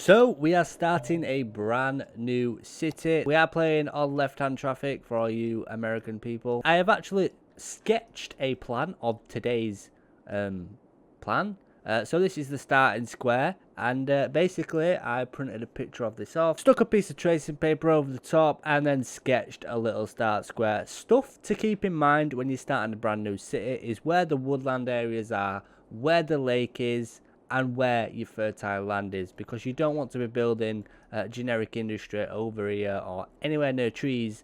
So we are starting a brand new city. We are playing on left-hand traffic for all you American people. I have actually sketched a plan of today's plan. So this is the starting square, and basically I printed a picture of this off, stuck a piece of tracing paper over the top, and then sketched a little start square. Stuff to keep in mind when you're starting a brand new city is where the woodland areas are, where the lake is, and where your fertile land is, because you don't want to be building generic industry over here or anywhere near trees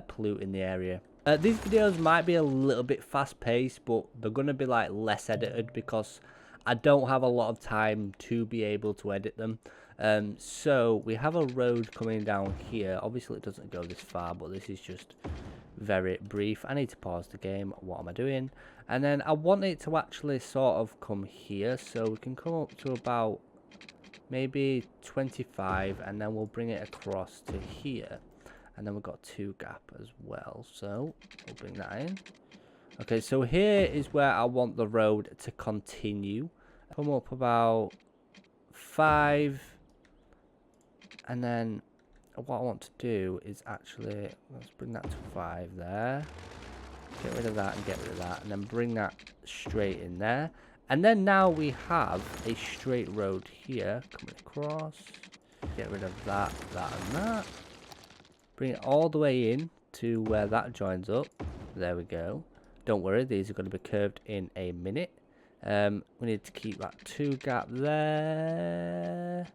polluting the area. These videos might be a little bit fast paced, but they're going to be like less edited because I don't have a lot of time to be able to edit them. So we have a road coming down here. Obviously it doesn't go this far, but this is just very brief. I need to pause the game. What am I doing? And then I want it to actually sort of come here, so we can come up to about maybe 25, and then we'll bring it across to here, and then we've got 2 gap as well, so we'll bring that in. Okay, so here is where I want the road to continue. Come up about 5, and then what I want to do is actually, let's bring that to 5 there. Get rid of that and get rid of that, and then bring that straight in there. And then now we have a straight road here coming across. Get rid of that, that, and that. Bring it all the way in to where that joins up. There we go. Don't worry, these are going to be curved in a minute. We need to keep that 2 gap there.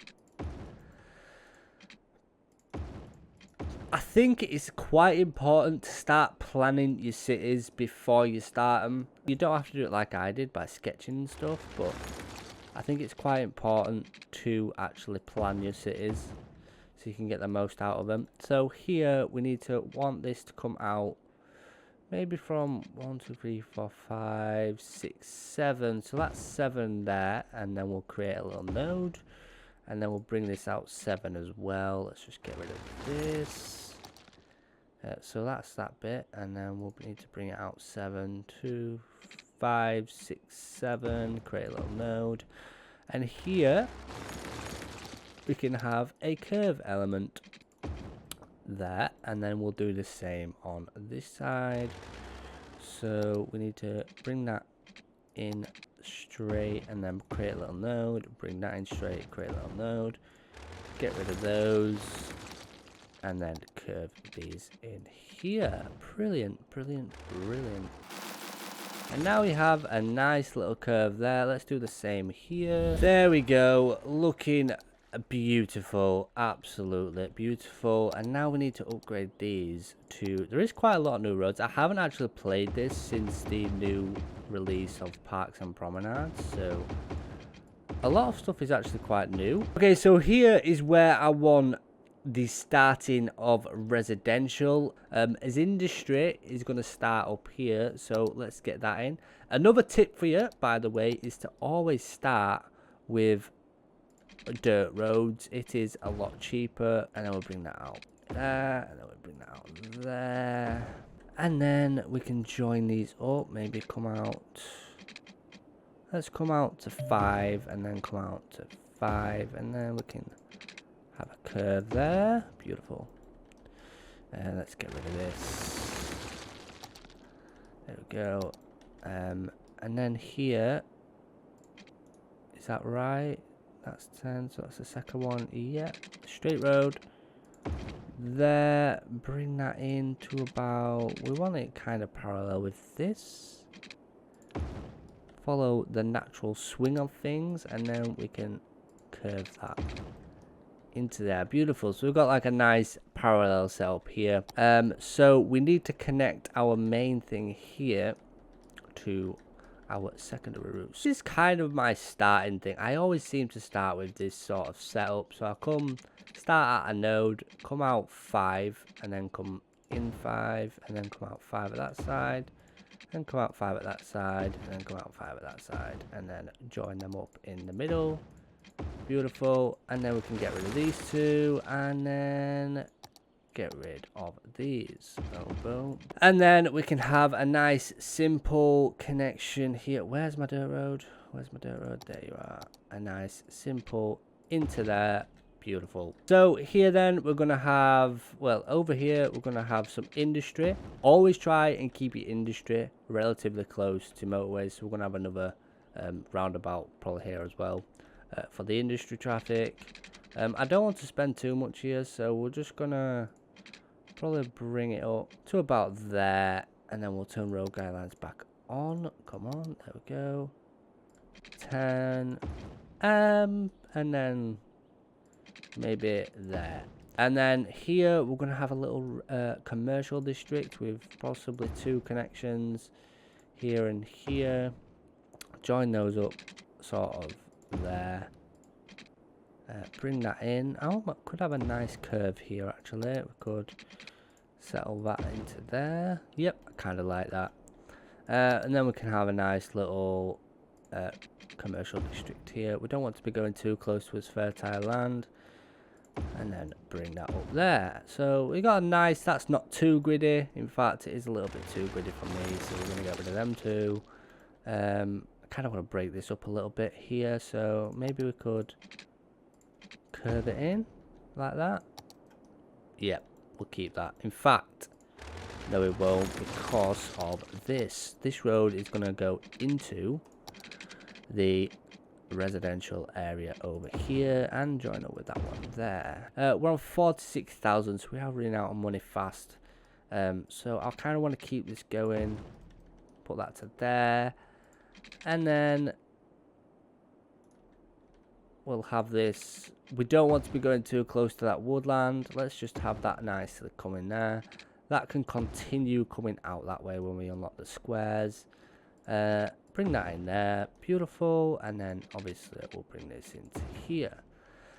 I think it's quite important to start planning your cities before you start them. You don't have to do it like I did by sketching and stuff, but I think it's quite important to actually plan your cities so you can get the most out of them. So here we need to want this to come out maybe from 1, 2, 3, 4, 5, 6, 7. So that's 7 there, and then we'll create a little node, and then we'll bring this out 7 as well. Let's just get rid of this. So that's that bit, and then we'll need to bring it out 7, 2, 5, 6, 7. Create a little node, and here we can have a curve element there, and then we'll do the same on this side. So we need to bring that in straight, and then create a little node, bring that in straight, create a little node, get rid of those, and then curve these in here. Brilliant, brilliant, brilliant. And now we have a nice little curve there. Let's do the same here. There we go, looking beautiful, absolutely beautiful. And now we need to upgrade these to, there is quite a lot of new roads. I haven't actually played this since the new release of Parks and Promenades, so a lot of stuff is actually quite new. Okay, so here is where I want the starting of residential. As industry is going to start up here, so let's get that in. Another tip for you, by the way, is to always start with dirt roads. It is a lot cheaper. And then we'll bring that out there, and then we'll bring that out there, and then we can join these up. Maybe come out, let's come out to 5, and then come out to 5, and then we can have a curve there. Beautiful. And let's get rid of this. There we go. And then here, is that right? That's 10, so that's the second one. Yeah, straight road there. Bring that in to about, we want it kind of parallel with this. Follow the natural swing of things, and then we can curve that into there. Beautiful. So we've got like a nice parallel setup here. So we need to connect our main thing here to our secondary routes. This is kind of my starting thing. I always seem to start with this sort of setup. So I come, start at a node, come out 5, and then come in 5, and then come out 5 at that side, and come out 5 at that side, and then come out 5 at that side, and then join them up in the middle. Beautiful. And then we can get rid of these 2, and then get rid of these. Boom, boom. And then we can have a nice simple connection here. Where's my dirt road? Where's my dirt road? There you are. A nice simple into there, Beautiful. So here then we're going to have, well, over here we're going to have some industry. Always try and keep your industry relatively close to motorways. So we're going to have another roundabout probably here as well for the industry traffic. I don't want to spend too much here, so we're just going to probably bring it up to about there, and then we'll turn road guidelines back on. Come on, there we go. 10, and then maybe there. And then here we're going to have a little commercial district with possibly 2 connections here and here. Join those up sort of there. Bring that in. Oh, could have a nice curve here actually. We could settle that into there. Yep, I kind of like that. And then we can have a nice little commercial district here. We don't want to be going too close to its fertile land. And then bring that up there. So we got a nice, that's not too gritty. In fact, it is a little bit too gritty for me. So we're going to get rid of them too. I kind of want to break this up a little bit here. So maybe we could curve it in like that. Yep, we'll keep that. In fact, no we won't, because of this. This road is going to go into the residential area over here and join up with that one there. We're on 46,000, so we are running out of money fast. So I kind of want to keep this going. Put that to there. And then we'll have this. We don't want to be going too close to that woodland. Let's just have that nicely coming there. That can continue coming out that way when we unlock the squares. Bring that in there. Beautiful. And then obviously we'll bring this into here.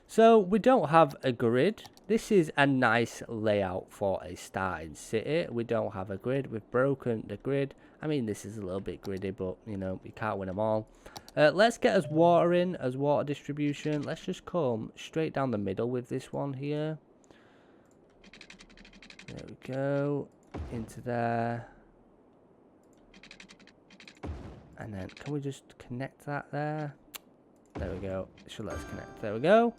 So we don't have a grid. This is a nice layout for a starting city. We don't have a grid. We've broken the grid. I mean, this is a little bit gritty, but you know, you can't win them all. Let's get us water in as water distribution. Let's just come straight down the middle with this one here. There we go. Into there. And then can we just connect that there? There we go. It should let us connect. There we go.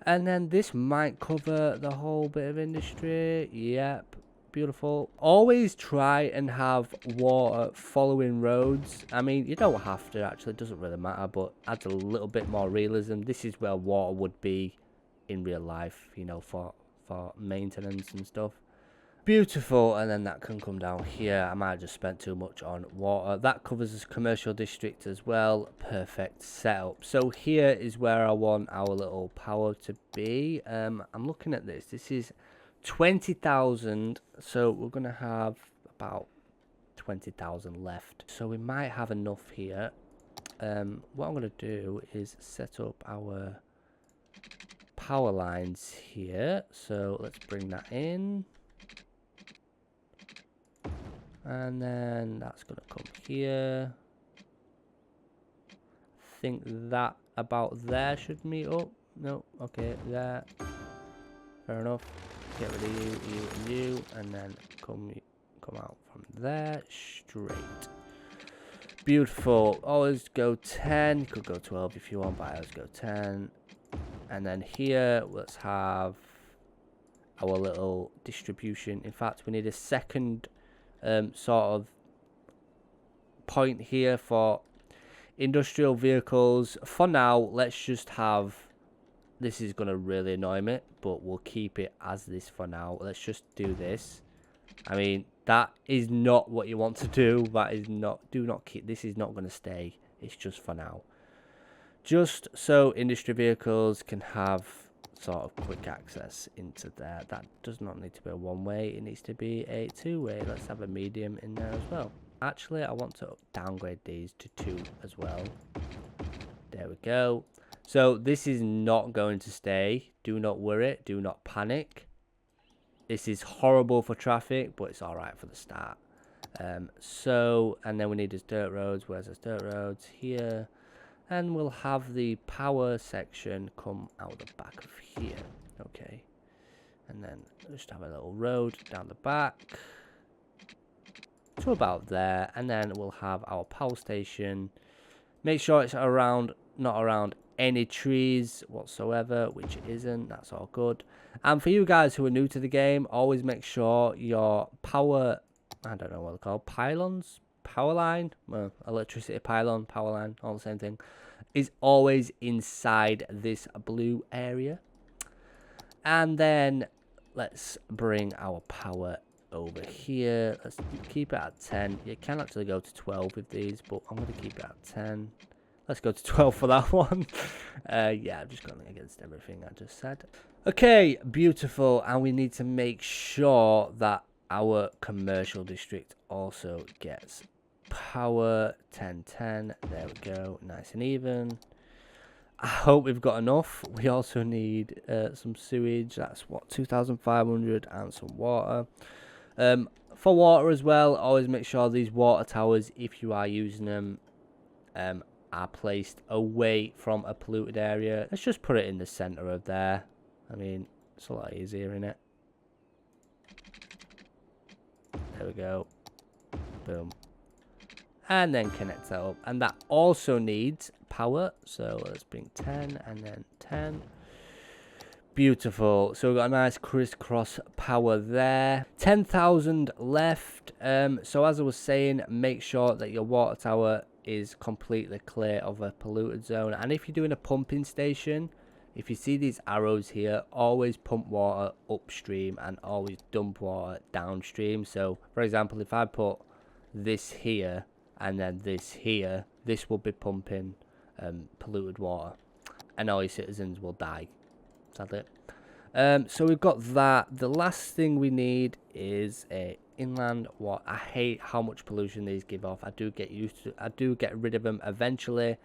And then this might cover the whole bit of industry. Yep. Beautiful. Always try and have water following roads. I mean, you don't have to actually. It doesn't really matter, but adds a little bit more realism. This is where water would be in real life, you know, for maintenance and stuff. Beautiful. And then that can come down here. I might have just spent too much on water. That covers this commercial district as well. Perfect setup. So here is where I want our little power to be. I'm looking at this. This is 20,000. So we're going to have about 20,000 left. So we might have enough here. What I'm going to do is set up our power lines here. So let's bring that in. And then that's going to come here. I think that about there should meet up. No, okay, there. Fair enough. Get rid of you, and you, and then come out from there straight. Beautiful. Always go 10. You could go 12 if you want, but I always go 10. And then here, let's have our little distribution. In fact, we need a second sort of point here for industrial vehicles. For now, let's just have, this is going to really annoy me, but we'll keep it as this for now. Let's just do this. I mean, that is not what you want to do. That is not, do not keep, this is not going to stay. It's just for now. Just so industry vehicles can have sort of quick access into there. That does not need to be a one-way, it needs to be a two-way. Let's have a medium in there as well. Actually, I want to downgrade these to 2 as well. There we go. So this is not going to stay. Do not worry, do not panic. This is horrible for traffic, but it's all right for the start. And then we need his dirt roads. Where's his dirt roads? Here. And we'll have the power section come out the back of here. Okay. And then just have a little road down the back to about there. And then we'll have our power station. Make sure it's around, not around any trees whatsoever, which it isn't. That's all good. And for you guys who are new to the game, always make sure your power, I don't know what they're called, pylons, power line, well, electricity pylon, power line, all the same thing, is always inside this blue area. And then let's bring our power over here. Let's keep it at 10. You can actually go to 12 with these, but I'm going to keep it at 10. Let's go to 12 for that one. Yeah, I'm just going against everything I just said. Okay, beautiful. And we need to make sure that our commercial district also gets power. 10, 10. There we go. Nice and even. I hope we've got enough. We also need some sewage. That's what, 2,500, and some water. For water as well, always make sure these water towers, if you are using them, are placed away from a polluted area. Let's just put it in the center of there. I mean, it's a lot easier, isn't it? There we go. Boom. And then connect that up. And that also needs power. So let's bring 10 and then 10. Beautiful. So we've got a nice crisscross power there. 10,000 left. So as I was saying, make sure that your water tower is completely clear of a polluted zone. And if you're doing a pumping station, if you see these arrows here, always pump water upstream and always dump water downstream. So for example, if I put this here and then this here, this will be pumping polluted water and all your citizens will die. Is that it? So we've got that. The last thing we need is a inland water. I hate how much pollution these give off. I do get used to, I do get rid of them eventually,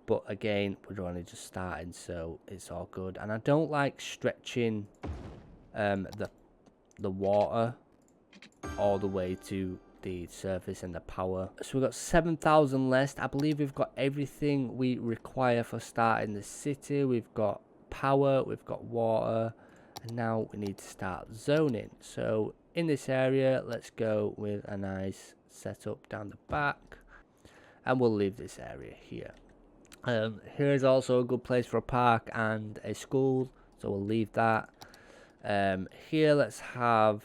but again, we're only just starting, so it's all good. And I don't like stretching the water all the way to the surface and the power. So we've got 7,000 left. I believe we've got everything we require for starting the city. We've got power, we've got water, and now we need to start zoning. So in this area, let's go with a nice setup down the back, and we'll leave this area here. Here is also a good place for a park and a school, so we'll leave that. Here let's have,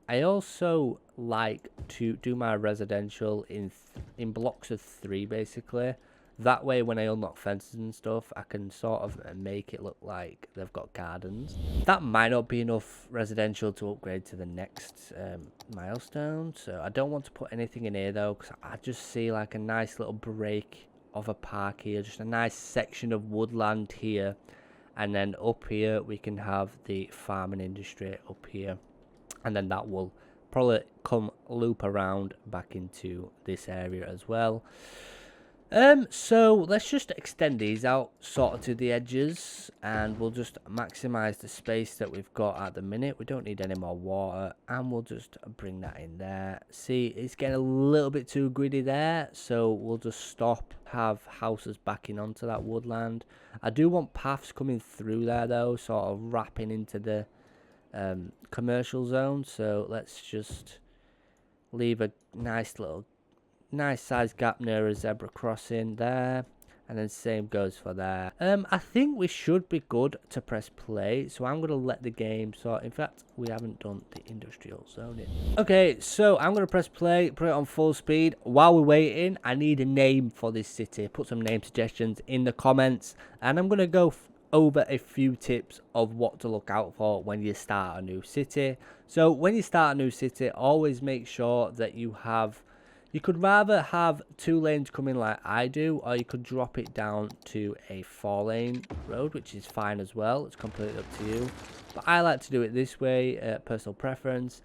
I also like to do my residential in blocks of 3 basically. That way when I unlock fences and stuff, I can sort of make it look like they've got gardens. That might not be enough residential to upgrade to the next milestone, so I don't want to put anything in here though, because I just see like a nice little break of a park here, just a nice section of woodland here, and then up here we can have the farming industry up here, and then that will probably come loop around back into this area as well. So let's just extend these out sort of to the edges, and we'll just maximize the space that we've got at the minute. We don't need any more water, and we'll just bring that in there. See, it's getting a little bit too gritty there, so we'll just stop, have houses backing onto that woodland. I do want paths coming through there though, sort of wrapping into the commercial zone. So let's just leave a nice sized gap near a zebra crossing there, and then same goes for there. I think we should be good to press play, so I'm going to let the game sort. In fact, we haven't done the industrial zoning. Okay, so I'm going to press play, put it on full speed. While we're waiting, I need a name for this city. Put some name suggestions in the comments, and I'm going to go over a few tips of what to look out for when you start a new city. So when you start a new city, always make sure that you have, you could rather have 2 lanes coming like I do, or you could drop it down to a 4-lane road, which is fine as well. It's completely up to you, but I like to do it this way, personal preference.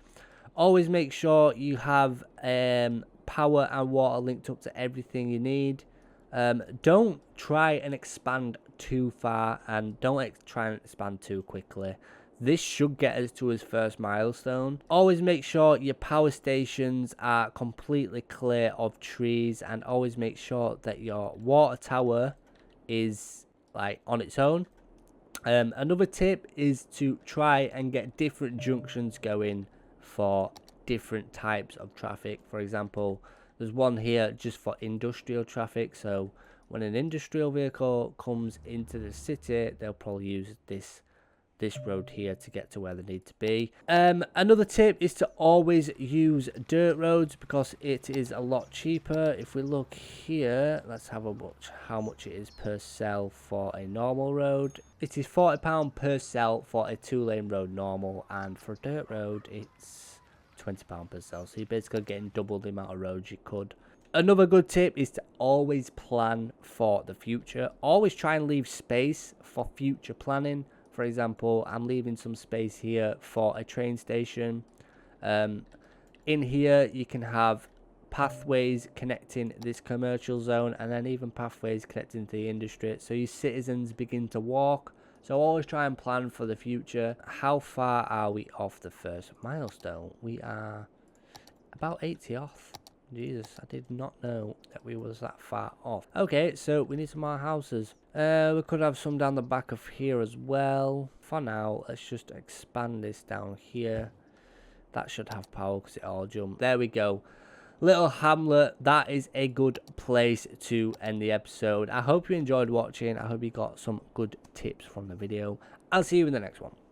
Always make sure you have power and water linked up to everything you need. Don't try and expand too far, and don't try and expand too quickly. This should get us to his first milestone. Always make sure your power stations are completely clear of trees, and always make sure that your water tower is like on its own. Another tip is to try and get different junctions going for different types of traffic. For example, there's one here just for industrial traffic, so when an industrial vehicle comes into the city, they'll probably use this road here to get to where they need to be. Another tip is to always use dirt roads because it is a lot cheaper. If we look here, let's have a look how much it is per cell for a normal road. It is £40 per cell for a 2-lane road normal, and for a dirt road it's £20 per cell, so you're basically getting double the amount of roads you could. Another good tip is to always plan for the future. Always try and leave space for future planning. For example, I'm leaving some space here for a train station. In here, you can have pathways connecting this commercial zone, and then even pathways connecting to the industry, so your citizens begin to walk. So always try and plan for the future. How far are we off the first milestone? We are about 80 off. Jesus, I did not know that we was that far off. Okay, so we need some more houses. We could have some down the back of here as well. For now, let's just expand this down here. That should have power because it all jumped. There we go. Little hamlet. That is a good place to end the episode. I hope you enjoyed watching. I hope you got some good tips from the video. I'll see you in the next one.